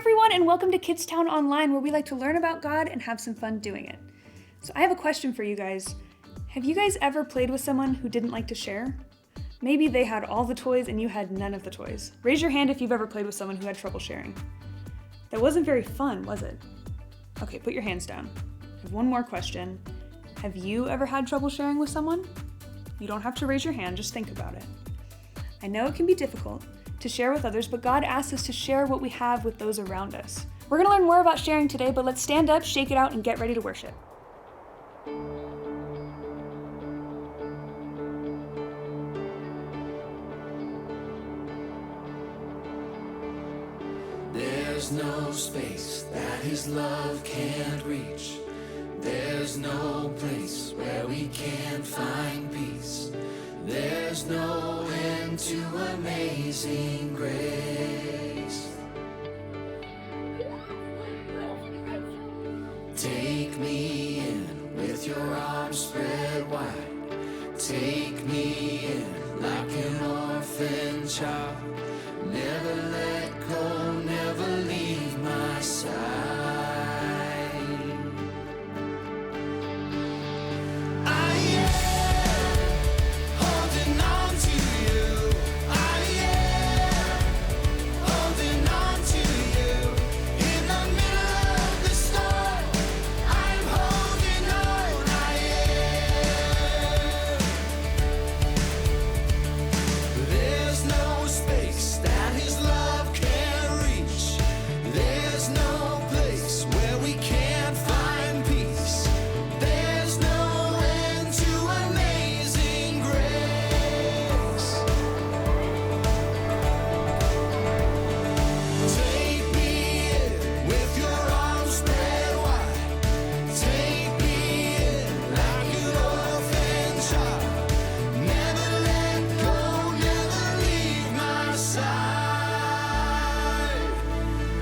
everyone, and welcome to Kidstown Online, where we like to learn about God and have some fun doing it. So I have a question for you guys. Have you guys ever played with someone who didn't like to share? Maybe they had all the toys and you had none of the toys. Raise your hand if you've ever played with someone who had trouble sharing. That wasn't very fun, was it? Okay, put your hands down. I have one more question. Have you ever had trouble sharing with someone? You don't have to raise your hand, just think about it. I know it can be difficult to share with others, but God asks us to share what we have with those around us. We're going to learn more about sharing today, but let's stand up, shake it out, and get ready to worship. There's no space that His love can't reach. There's no place where we can't find peace. There's no end to amazing grace. Take me in with your arms spread wide. Take me in like an orphan child. Never let go, never leave my side. I am holding on to you. I am holding on to you. In the middle of the storm, I'm holding on. I am. There's no space that His love can't reach. There's no place where we can't find peace. There's no end to amazing grace. Take me in with your arms spread wide. Take me in like an orphan child. Never let go, never leave my side.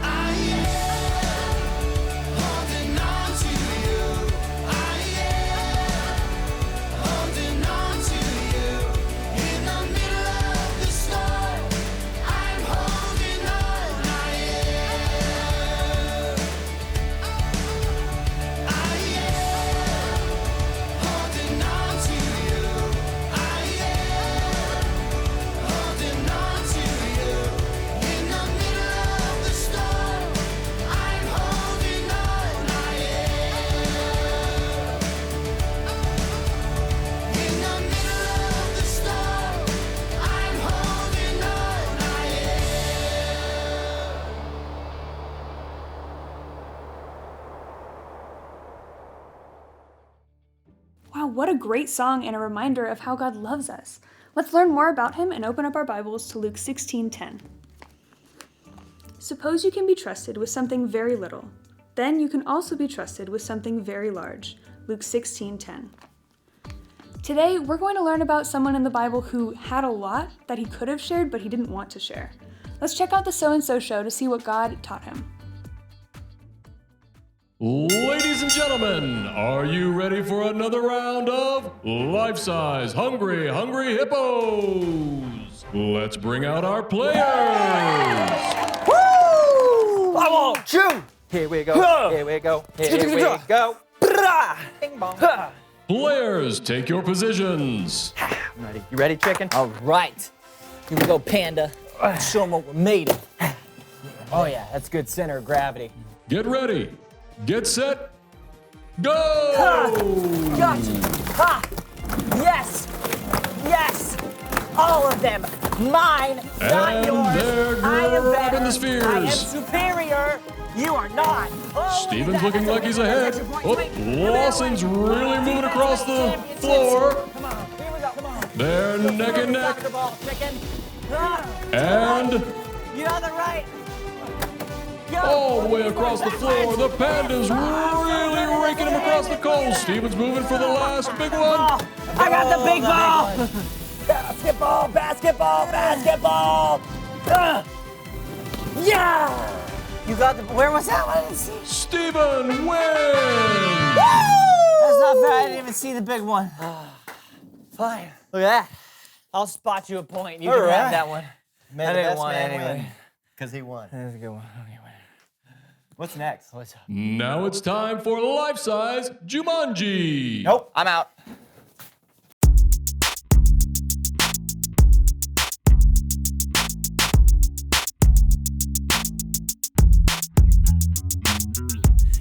I am holding on to you. I am holding on to you. In the middle of the storm, I'm holding on. I am. I am holding on to you. I am holding on to you. In the middle of the storm, I'm holding on. I am. In the middle of the storm, I'm holding on. I am. Wow, what a great song and a reminder of how God loves us. Let's learn more about Him and open up our Bibles to Luke 16:10. Suppose you can be trusted with something very little. Then you can also be trusted with something very large. Luke 16:10. Today, we're going to learn about someone in the Bible who had a lot that he could have shared, but he didn't want to share. Let's check out the So-and-So show to see what God taught him. Ladies and gentlemen, are you ready for another round of life-size Hungry Hippos? Let's bring out our players. Woo! I won't chew. Here we go. Here we go. Here we go. Bing bong. Players, take your positions. I'm ready. You ready, chicken? All right, here we go, Panda. Show them what we're made of. Oh yeah, that's good center of gravity. Get ready. Get set. Go! Gotcha. Ha! Yes! Yes! All of them. Mine, not And yours. they're I am grabbing better. the spheres. I am superior. You are not. Oh, Steven's look at looking that. like he's That's ahead. your point. Oh, Wait, come here, Lawson's wait. really moving Defense across the championships. floor. Come on, here we go. Come on. They're neck and neck. Soccer ball, chicken. Ah, And you're on the right. Go. all the way across the floor, the Panda's really raking him across the coals. Steven's moving for the last big one. Oh, I got the big ball. Basketball, basketball, basketball. Yeah. You got the. Where was that one? I didn't see. Steven wins! That's not fair. I didn't even see the big one. Fine. Look at that. I'll spot you a point. You All can have right. that one. May I the didn't best want man anyway. win. Because he won. That's a good one. Okay, What's next? Now it's time for life-size Jumanji. Nope, I'm out.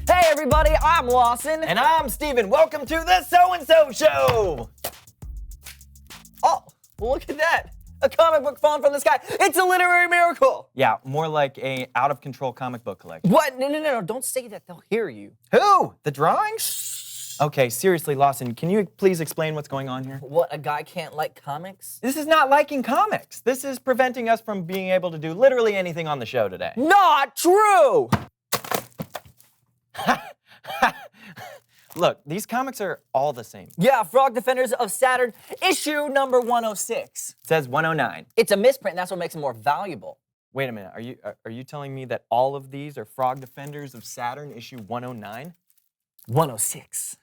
Hey everybody, I'm Lawson. And I'm Steven. Welcome to the So-and-So Show. Oh, look at that. A comic book falling from the sky. It's a literary miracle. Yeah, more like a out-of-control comic book collection. What? No. Don't say that. They'll hear you. Who? The drawings? Okay, seriously, Lawson, can you please explain what's going on here? What, a guy can't like comics? This is not liking comics. This is preventing us from being able to do literally anything on the show today. Not true! Look, these comics are all the same. It Yeah, Frog Defenders of Saturn, issue number 106. says 109. It's a misprint, and that's what makes it more valuable. Wait a minute, are you telling me that all of these are Frog Defenders of Saturn issue 109? 106.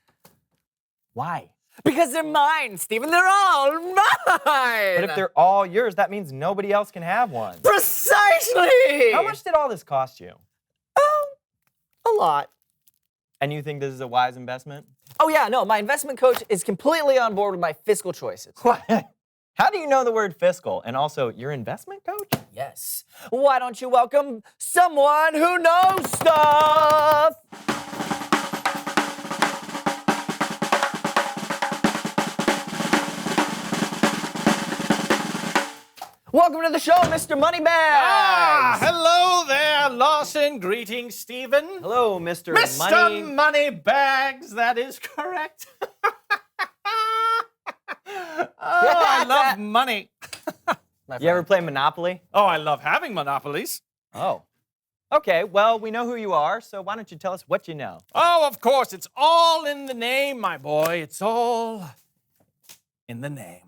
Why? Because they're mine, Steven. They're all mine! But if they're all yours, that means nobody else can have one. Precisely! How much did all this cost you? A lot. And you think this is a wise investment? Oh yeah, no, my investment coach is completely on board with my fiscal choices. What? How do you know the word fiscal? And also, your investment coach? Yes. Why don't you welcome someone who knows stuff? Welcome to the show, Mr. Moneybags. Hello there, Lawson. Greetings, Stephen. Hello, Mr. Mr. Moneybags, that is correct. I love money. You ever play Monopoly? Oh, I love having monopolies. Oh. Okay, well, we know who you are, so why don't you tell us what you know? Oh, of course, it's all in the name, my boy. It's all in the name.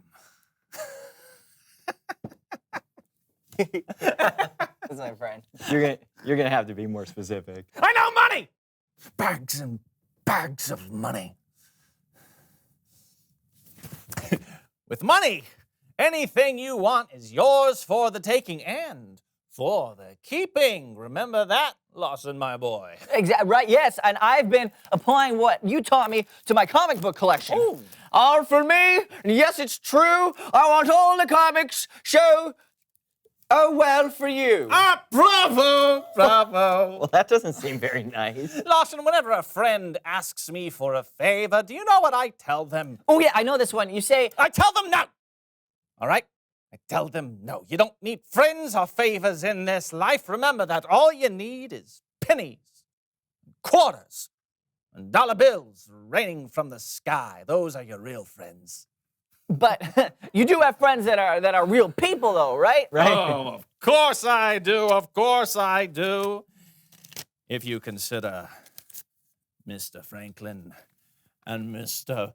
That's my friend. You're gonna have to be more specific. I know money! Bags and bags of money. With money, anything you want is yours for the taking and for the keeping. Remember that, Lawson, my boy? Exactly, right, yes, and I've been applying what you taught me to my comic book collection. Ooh. All for me, yes, it's true, I want all the comics show. Oh, well, for you. Ah, bravo, bravo. Well, that doesn't seem very nice. Lawson, whenever a friend asks me for a favor, do you know what I tell them? Oh, yeah, I know this one. You say, I tell them no. All right? I tell them no. You don't need friends or favors in this life. Remember that all you need is pennies, quarters, and dollar bills raining from the sky. Those are your real friends. but you do have friends that are real people, though, right? Right? Oh, of course I do. Of course I do. If you consider Mr. Franklin and Mr.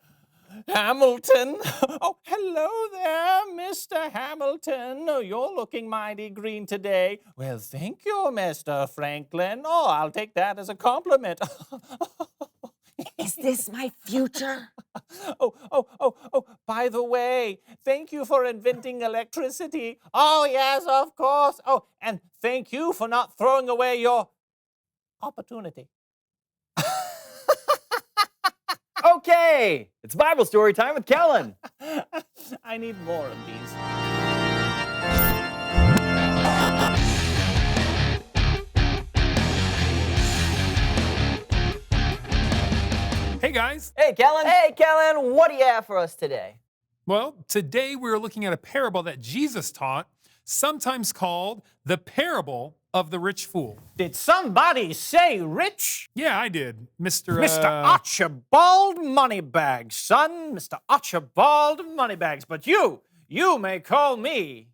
Hamilton. Oh, hello there, Mr. Hamilton. Oh, you're looking mighty green today. Well, thank you, Mr. Franklin. Oh, I'll take that as a compliment. Is this my future? Oh, by the way, thank you for inventing electricity. Oh, yes, of course. Oh, and thank you for not throwing away your opportunity. Okay, it's Bible story time with Kellen. I need more of these. Hey guys. Hey, Kellen. Hey, Kellen, what do you have for us today? Well, today we're looking at a parable that Jesus taught, sometimes called the parable of the rich fool. Did somebody say rich? Yeah, I did, Mr. Mr. Archibald Moneybags, son. Mr. Archibald Moneybags. But you may call me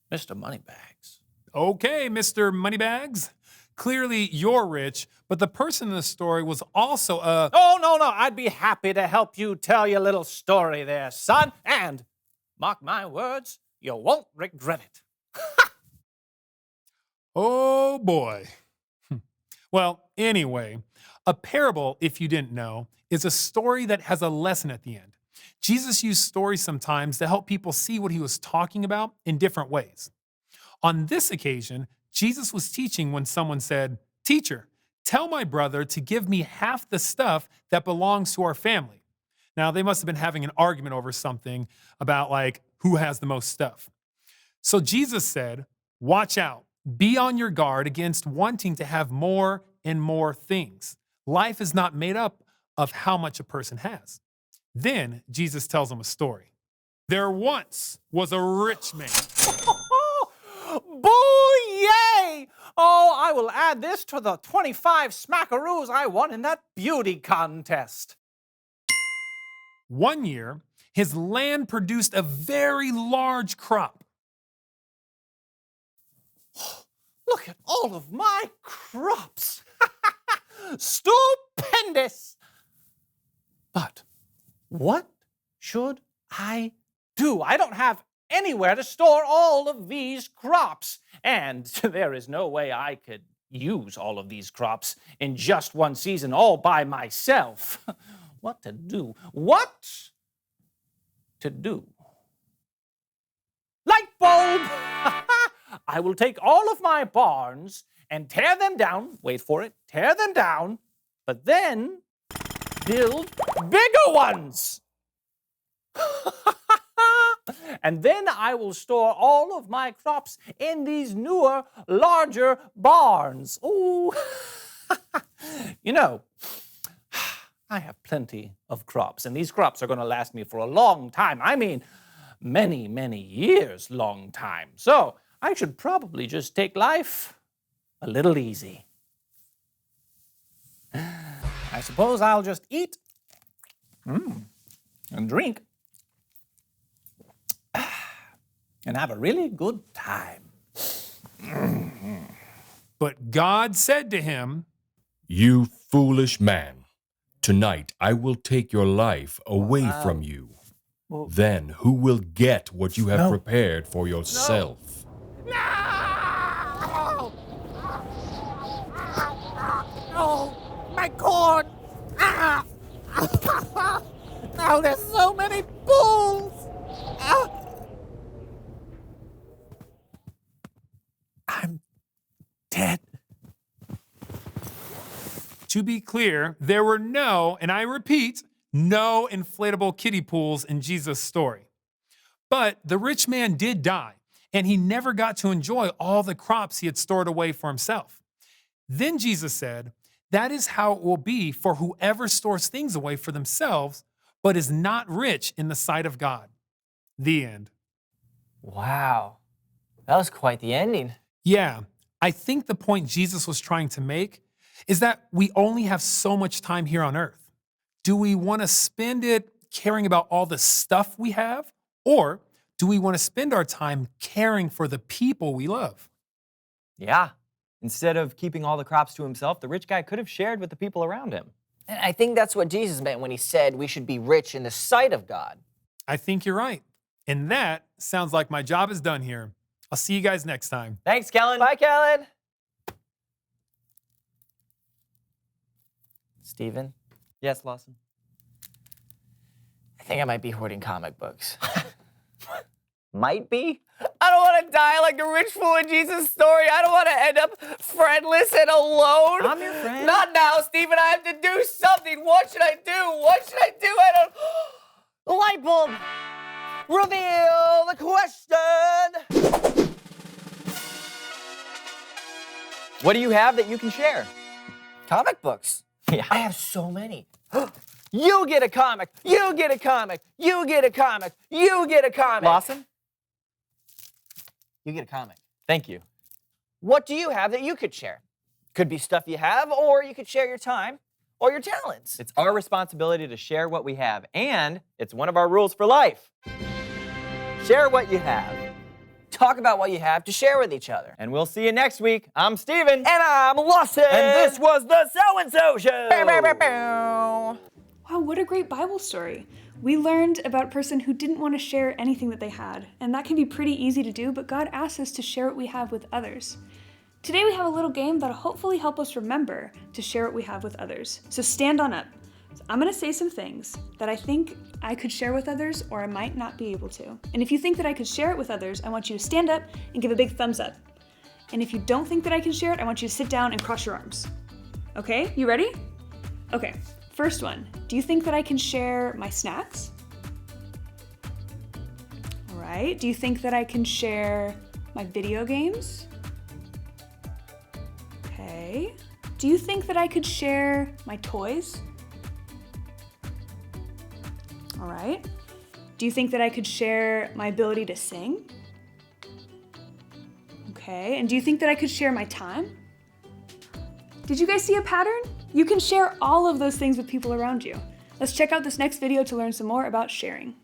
Mr. Moneybags. Okay, Mr. Moneybags. Clearly you're rich, but the person in the story was also a... Oh, no, I'd be happy to help you tell your little story there, son. And, mark my words, you won't regret it. Oh, boy. Well, anyway, a parable, if you didn't know, is a story that has a lesson at the end. Jesus used stories sometimes to help people see what he was talking about in different ways. On this occasion, Jesus was teaching when someone said, "Teacher, tell my brother to give me half the stuff that belongs to our family." Now, they must have been having an argument over something about like who has the most stuff. So Jesus said, "Watch out. Be on your guard against wanting to have more and more things. Life is not made up of how much a person has." Then Jesus tells them a story. There once was a rich man. Boo-yay! Oh, I will add this to the 25 smackaroos I won in that beauty contest. One year, his land produced a very large crop. Look at all of my crops. Stupendous! But what should I do? I don't have anywhere to store all of these crops. And there is no way I could use all of these crops in just one season all by myself. What to do? What to do? Light bulb! I will take all of my barns and tear them down. Wait for it. Tear them down. But then build bigger ones. And then I will store all of my crops in these newer, larger barns. Ooh. You know, I have plenty of crops, and these crops are going to last me for a long time. I mean, many, many years long time. So I should probably just take life a little easy. I suppose I'll just eat and drink and have a really good time. But God said to him, You foolish man, tonight I will take your life away from you. Then who will get what you have prepared for yourself? No! Oh, my corn! Ah! Now there's so many bulls! Ah! I'm dead. To be clear, there were no, and I repeat, no inflatable kiddie pools in Jesus' story. But the rich man did die, and he never got to enjoy all the crops he had stored away for himself. Then Jesus said, that is how it will be for whoever stores things away for themselves, but is not rich in the sight of God. The end. Wow. That was quite the ending. Yeah, I think the point Jesus was trying to make is that we only have so much time here on earth. Do we want to spend it caring about all the stuff we have? Or do we want to spend our time caring for the people we love? Yeah. Instead of keeping all the crops to himself, the rich guy could have shared with the people around him. And I think that's what Jesus meant when he said we should be rich in the sight of God. I think you're right. And that sounds like my job is done here. I'll see you guys next time. Thanks, Kellen. Bye, Kellen. Steven? Yes, Lawson? I think I might be hoarding comic books. Might be? I don't want to die like the rich fool in Jesus' story. I don't want to end up friendless and alone. I'm your friend. Not now, Stephen. I have to do something. What should I do? What should I do? I don't... The light bulb. Reveal the question. What do you have that you can share? Comic books. Yeah. I have so many. You get a comic. You get a comic. You get a comic. You get a comic. Lawson? You get a comic. Thank you. What do you have that you could share? Could be stuff you have, or you could share your time or your talents. It's our responsibility to share what we have, and it's one of our rules for life. Share what you have. Talk about what you have to share with each other. And we'll see you next week. I'm Steven. And I'm Lawson. And this was the So-and-So Show. Bow, bow, bow, bow. Wow, what a great Bible story. We learned about a person who didn't want to share anything that they had, and that can be pretty easy to do, but God asks us to share what we have with others. Today we have a little game that'll hopefully help us remember to share what we have with others. So stand on up. So I'm gonna say some things that I think I could share with others, or I might not be able to. And if you think that I could share it with others, I want you to stand up and give a big thumbs up. And if you don't think that I can share it, I want you to sit down and cross your arms. Okay, you ready? Okay, first one. Do you think that I can share my snacks? All right, do you think that I can share my video games? Okay. Do you think that I could share my toys? All right. Do you think that I could share my ability to sing? Okay, and do you think that I could share my time? Did you guys see a pattern? You can share all of those things with people around you. Let's check out this next video to learn some more about sharing.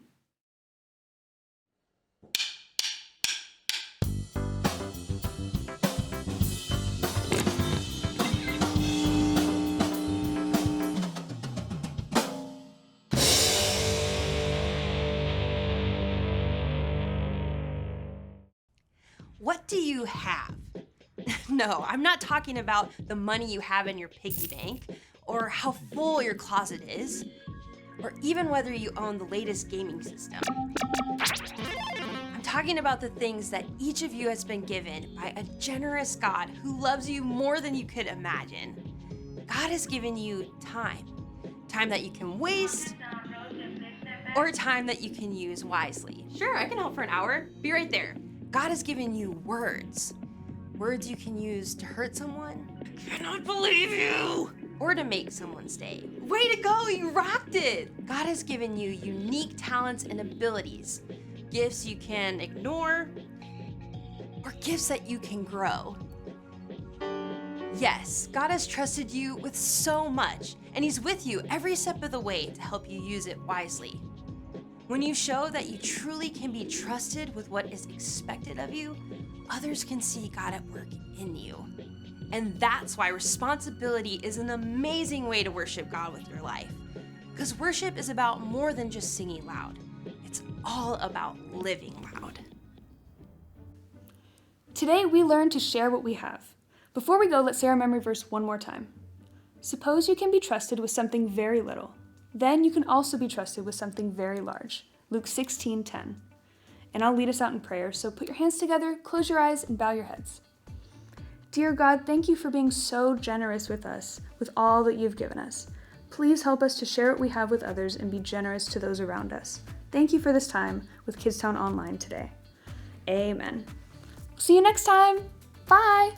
What do you have? No, I'm not talking about the money you have in your piggy bank, or how full your closet is, or even whether you own the latest gaming system. I'm talking about the things that each of you has been given by a generous God who loves you more than you could imagine. God has given you time. Time that you can waste, or time that you can use wisely. Sure, I can help for an hour. Be right there. God has given you words. Words you can use to hurt someone. I cannot believe you! Or to make someone stay. Way to go, you rocked it! God has given you unique talents and abilities. Gifts you can ignore, or gifts that you can grow. Yes, God has trusted you with so much, and He's with you every step of the way to help you use it wisely. When you show that you truly can be trusted with what is expected of you, others can see God at work in you. And that's why responsibility is an amazing way to worship God with your life. Because worship is about more than just singing loud. It's all about living loud. Today we learned to share what we have. Before we go, let's say our memory verse one more time. Suppose you can be trusted with something very little. Then you can also be trusted with something very large. Luke 16:10. And I'll lead us out in prayer, so put your hands together, close your eyes, and bow your heads. Dear God, thank you for being so generous with us, with all that you've given us. Please help us to share what we have with others and be generous to those around us. Thank you for this time with Kidstown Online today. Amen. See you next time. Bye.